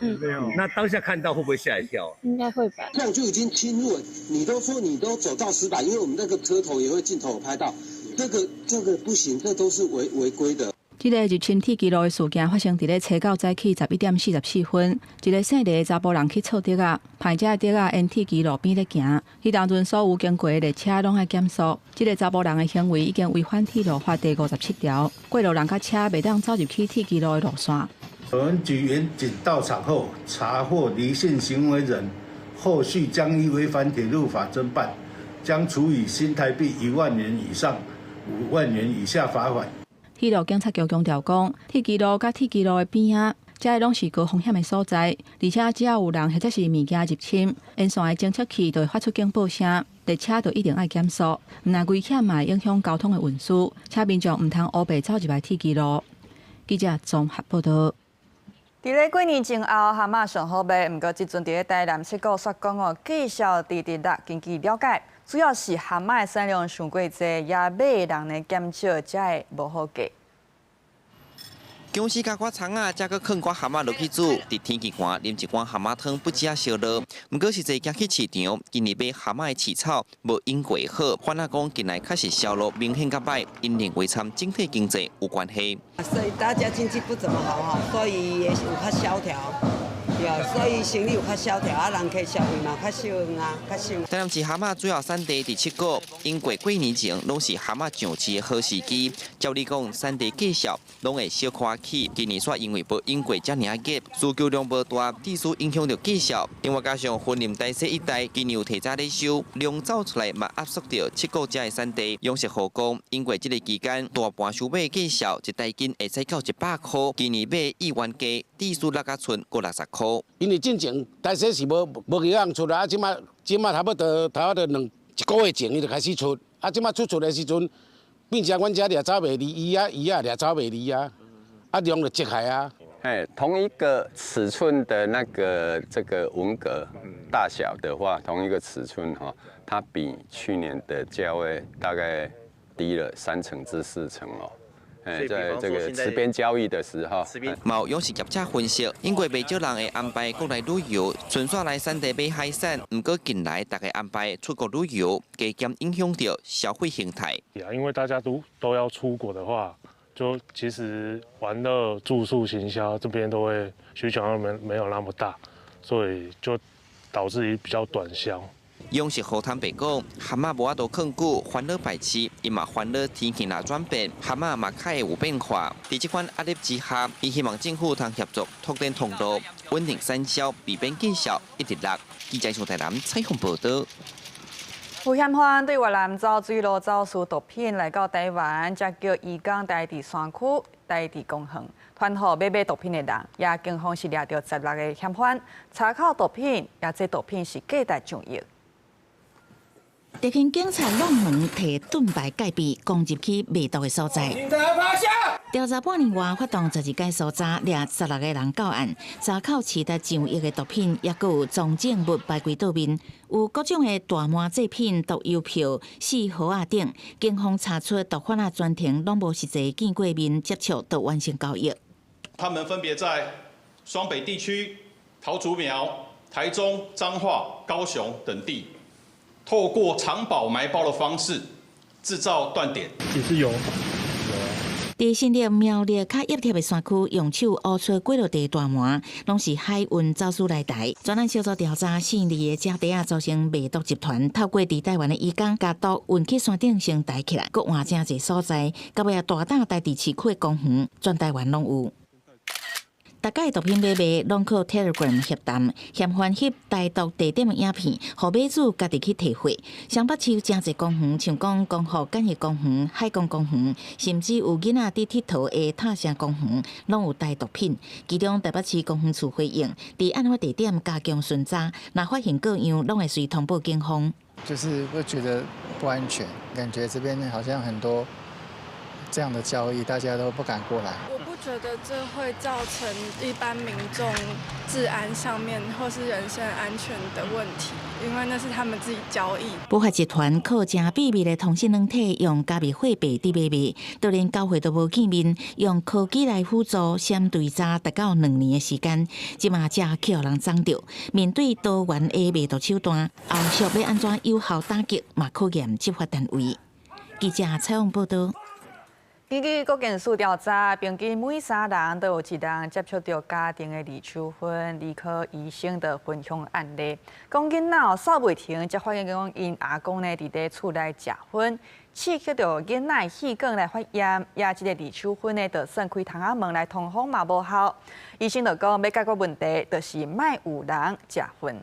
那当下看到会不会吓一跳？应该会吧。这样就已经侵入了，你都说你都走到1000，因为我们那个车头也会镜头有拍到，这个不行，这都是违规的。这个入侵铁基路的事件发生在咧初九早起11:44分，一个姓李的查甫人去错德啊，歹者德啊沿铁基路边咧行，迄当阵所有经过的列车拢爱减速。这个查甫人的行为已经违反铁路法第57条，过路人甲车袂当走入去铁基路的路线。我们局员警到场后查获离线行为人，后续将依违反铁路法侦办，将处以新台币1万元以上5万元以下罚款。铁路警察局强调讲，铁基路甲铁基路的边仔，这个拢是高风险的所在，而且只要有人或者是物件入侵，沿线的侦测器就会发出警报声，列车就一定爱减速，若危险嘛影响交通的运输，且民众唔通乌白走入来铁基路。记者综合报道。伫咧过年前后，蛤蟆上好卖，不过即阵伫咧台南7股煞讲哦，绩效直直落。根据了解，主要是蛤蟆的产量伤过济，也买的人呢减少，才会无好价。公司加挂葱啊，再搁放挂蛤蟆落去煮，伫天气寒啉一罐蛤蟆汤不只烧热。不过实际行去市场，今日买蛤蟆的饲草无因过好，反而讲近来确实销路明显较歹，因认为参整体经济有关系。所以大家经济不怎么好哈，所以也有较萧条。所以生意有较萧条，啊，人客消费嘛较少啊，较少。台南市蛤蟆主要产地伫7股，因过过年前拢是蛤蟆上市的好时机。照理讲，产地绩效拢会小可起，今年煞因为无因过遮尔急，需求量无大，致使影响到绩效。另外加上婚林大西一带今年有提早咧收，量走出来嘛压缩到7股遮的产地。养殖户讲，因过这个期间大半收买绩效一袋斤会使到100块，今年买1万价，致使落甲剩过60块。因为进前大西是无几样出来，啊，即马差不多1个月前伊就开始出，啊，即马出的时阵，变成阮遮掠走袂离，伊啊掠走袂离啊，啊量就积海啊。同一个尺寸的这个文革大小的话，同一个尺寸哈，它比去年的价位大概低了3成至4成哦。在这个池边交易的时候，毛养殖业者分析，因为袂少人会安排国内旅游，纯粹来产地买海产。不过近来大家安排出国旅游，加减影响到消费形态。因为大家都要出国的话，就其实玩乐、住宿、行销这边都会需求没有那么大，所以就导致于比较短销。养殖户坦白讲，蛤蟆无法度放久，烦恼排斥，伊嘛烦恼天气若转变，蛤蟆嘛较会有变化。伫这款压力之下，伊希望政府通协助拓展通路，稳定产销，避免绩效一直落。记者从台南采访报道。有嫌犯对越南走水路走私毒品来到台湾，才叫移港台伫山区、台伫公园，团伙买毒品的人，也警方是抓到16个嫌犯，查扣毒品，也这毒品是价值上亿。地平警察弄门摕盾牌戒备，攻入去卖毒的所在。调查半年外，发动12届搜查，掠16个人到案，查扣市值上亿的毒品，也有重证物摆归岛面，有各种的大麻制品、毒邮票、4盒仔等。警方查出毒贩仔专程拢无实际见过面接触，就完成交易。他们分别在双北地区、桃竹苗、台中、彰化、高雄等地。透过藏宝埋宝的方式制造断点，也是有。伫新竹苗栗较热贴的山区，用手挖出几落地大麻，拢是海运走私来台。专案小组调查，4例的假地啊造成卖毒集团透过伫台湾的移港，将毒运去山顶先抬起来，搁换正侪所在，到尾大胆带伫市区的公园，全台湾拢有。大家的毒品买卖拢靠 Telegram 协谈，嫌犯翕台毒地点的影片，互买主家己去提货。双北市有真侪公园，像讲光复简易公园、海港公园，甚至有囡仔伫佚佗的塔城公园，拢有带毒品。其中台北市公园处回应，伫案发地点加强巡查，若发现各样，拢会随通报警方。就是会觉得不安全，感觉这边好像很多这样的交易，大家都不敢过来。我不觉得这会造成一般民众治安上面或是人身安全的问题，因为那是他们自己交易。补发集团靠真秘密的通讯软体，用加密货币伫卖卖，就连交会都无见面，用科技来辅助，相对查达到2年的时间，即马才去互人掌着。面对多元的卖毒手段，后续要安怎有效打击，嘛考验执法单位。记者采访报道。根据国检署调查，平均每3人都有1人接触到家庭的离手婚、离科医生的分享案例。讲囡仔扫袂停，才发现讲因阿公呢伫咧厝内食薰，刺激到囡仔气管来发炎，也即个离手婚呢，就算开窗仔门来通风嘛无效。医生就讲要解决问题，就是莫有人食薰。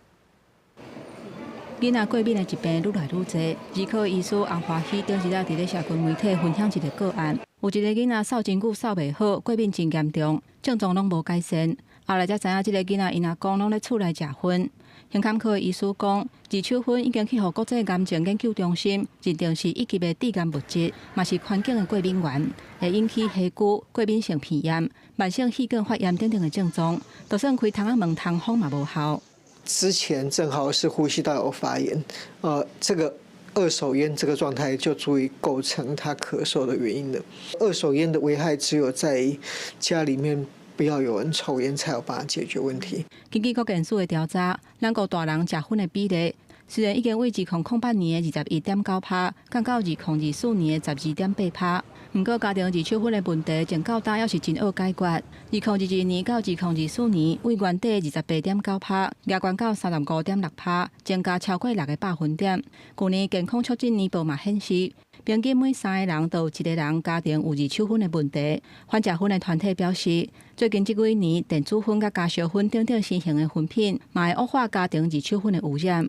囡仔过敏的疾病愈来愈侪，儿科医师洪华喜顶一日伫咧社群媒体分享一个个案，有一个囡仔扫真久扫袂好，过敏真严重，症状拢无改善。后来才知影，即个囡仔因阿公拢咧厝内食薰。胸坎科的医师讲，二手薰已经去互国际癌症研究中心认定是一级的致癌物质，嘛是环境的过敏源，会引起下骨、过敏性鼻炎、慢性气管发炎等等的症状，就算开窗仔门通风嘛无效。之前正好是呼吸道有发炎，这个二手烟这个状态就足以构成他咳嗽的原因了。二手烟的危害只有在家里面不要有人抽烟才有办法解决问题。根据国检署的调查，咱国大人食薰的比例虽然已经为2008年的21.9%降到2024年的12.8%，不过家庭二手薰的问题从到大也是真好解决。2021年到2024年为原底28.9%，压悬到35.6%，增加超过6个百分点。去年健康促进年报嘛显示，平均每3个人都有1个人家庭有二手薰的问题。反食薰的团体表示，最近这几年电子薰甲加烧薰等等新型的薰品，嘛会恶化家庭二手薰的污染。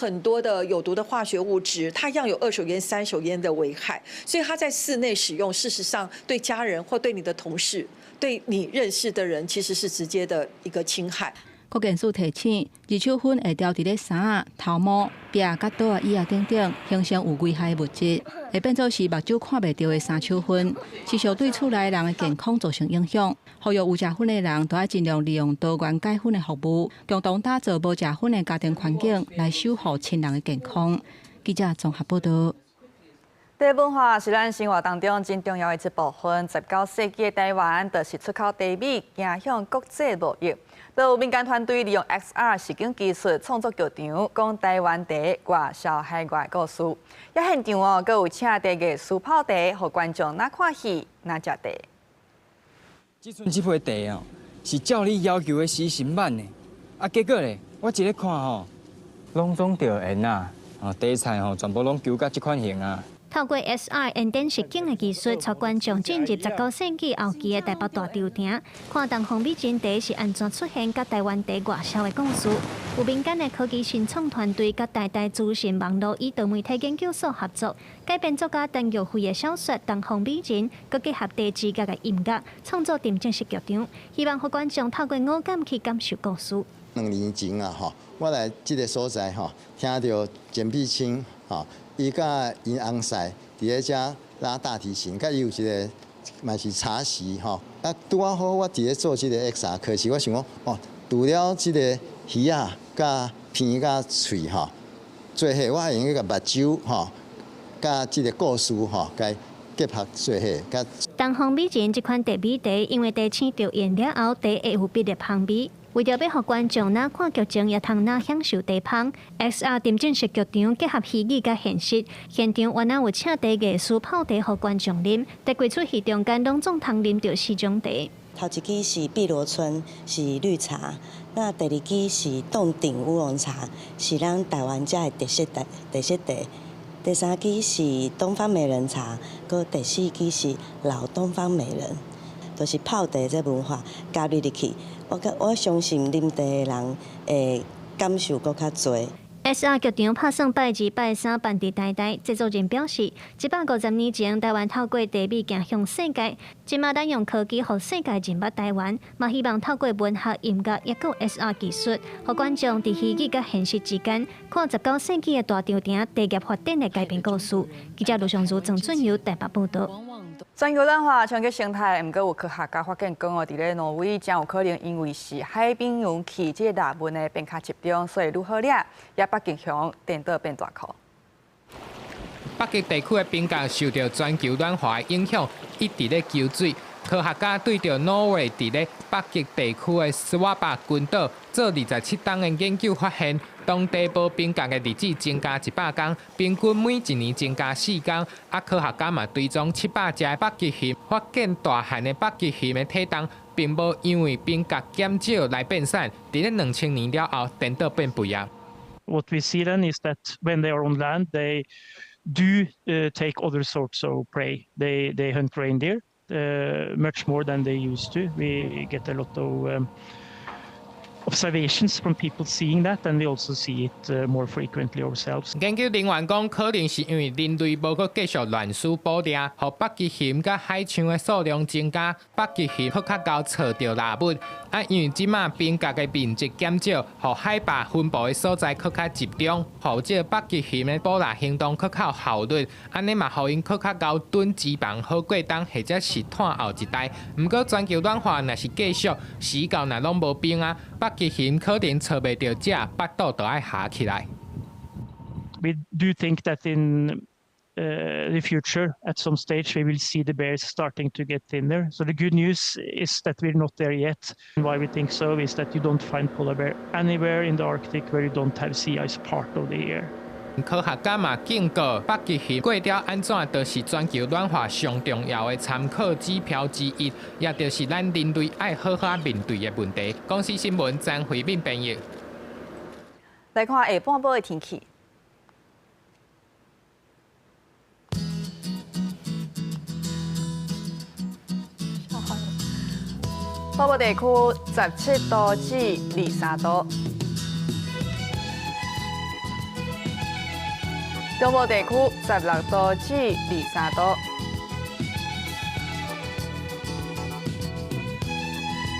很多的有毒的化学物质，它一样有二手烟、三手烟的危害，所以它在室内使用，事实上对家人或对你的同事、对你认识的人，其实是直接的一个侵害。国检署提醒，二手薰会掉伫咧衫啊、头毛、壁啊、甲桌啊、椅啊等等，形成有危害的物质，会变做是目睭看袂到的三手薰，持续对厝内人的健康造成影响。呼吁有食薰的人，都要尽量利用多元解薰的服务，共同打造无食薰的家庭环境，来守护亲人的健康。记者综合报道。茶文化是咱生活当中真重要的一部分。19世纪的台湾就是出口茶米，走向国际贸易。就有民间团队利用 XR 实景技术创作剧场，讲台湾茶外销海外故事。也现场哦，阁有请茶艺师泡茶，互观众哪看戏哪食茶。即阵这批茶哦，是照你要求的死成版的，结果咧，我一咧看吼，拢总着缘啊，茶菜吼全部拢求甲这款型啊。透过 SR 引电实景的技术，带观众进入19世纪后期的台北大潮亭，看东方美人茶是安怎出现，甲台湾茶外销的故事。有民间的科技新创团队，甲台大资讯网络与多媒体研究所合作，改编作家邓玉辉的小说《东方美人》，佮结合地质甲嘅音乐，创作沉浸式剧场，希望互观众透过五感去感受故事。2年前啊，我来这个所在听到简碧清伊甲因翁婿伫咧遮拉大提琴，甲伊有一个嘛是茶席拄啊好，我伫咧做即个 XR 可是我想讲除了即个鱼啊、甲鼻、甲喙做伙我用迄个目睭甲即个故事甲结合做伙。东方美人这款茶米茶，因为茶青着烟了后，茶会有别的香味。为着要互观众哪看剧情，也通哪享受茶香 ，XR 沉浸式剧场结合虚拟甲现实，现场原来有请茶艺师泡茶，互观众啉，在几出戏中间拢总通啉到4种茶。头一支是碧螺春，是绿茶；那第二支是冻顶乌龙茶，是咱台湾遮的特色茶。第三支是东方美人茶，佮第4支是老东方美人，都是泡茶这文化加入入去。我相信啉茶的人会感受搁较多。SR 剧场拍算拜2、拜3办伫台大，制作人表示，150年前台湾透过茶米行向世界，今嘛咱用科技，互世界认捌台湾，嘛希望透过文学、音乐，也有 SR 技术，互观众伫戏剧甲现实之间，看19世纪的大场顶地业发展的改变故事。记者卢尚如、郑俊友台北报道。全球暖化冲击生态，毋过有科学家发现，讲伫咧挪威将有可能因为是海冰涌起这热温的变较集中，所以愈好掠，也北极熊颠倒变大块。北极地区的冰架受到全球暖化的影响，一直咧求水。科学家对着挪威伫咧北极地区的斯瓦巴群岛做27档的研究，发现当地无冰架的日子增加100天，平均每一年增加4天。科学家嘛追踪700只北极熊，发现大汉的北极熊的体重并无因为冰架减少来变瘦，伫咧2000年了后颠倒变肥啊。What we see then is that when they are on land, they do take other sorts of prey. They hunt reindeer much more than they used to. We get a lot of observations from people seeing that, and we also see it more frequently ourselves. 研究人员讲，可能是因为人类无搁继续乱输捕猎，互北极熊甲海象的数量增加，北极熊搁较高找到猎物。因为即马冰架的面积减少，互海拔分布的所在搁较集中，互这北极熊的捕猎行动搁较有效率。安尼嘛，互因搁较高囤脂肪好过冬，或者是探后一代。毋过全球暖化若是继续，时到若拢无冰啊，北极熊可能找袂到食，腹肚就爱下起来。We do think that in the future, at some stage, we will see the bears starting to get thinner. So the good news is that we're not there yet. And why we think so is that you don't find polar bear anywhere in the Arctic where you don't have sea ice part of the year. 科学家嘛警告，北极熊过掉安怎，就是全球暖化上重要的参考指标之一，也就是咱人类爱好好面对的问题。公司新闻张惠敏编译。来看下半晡的天气。北部地区17度至23度，中部地区16度至23度，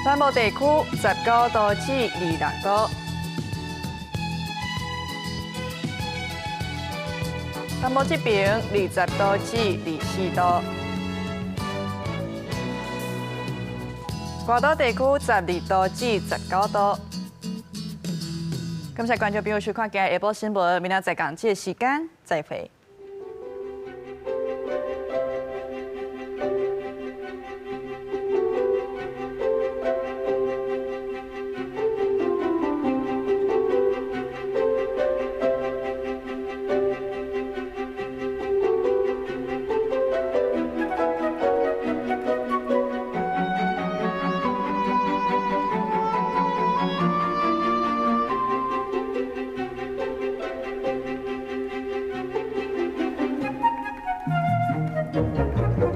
南部地区19度至26度，南部这边20度至24度。外岛地区12度至19度。感谢观众朋友收看今日下晡新闻，明仔载同这时间再会。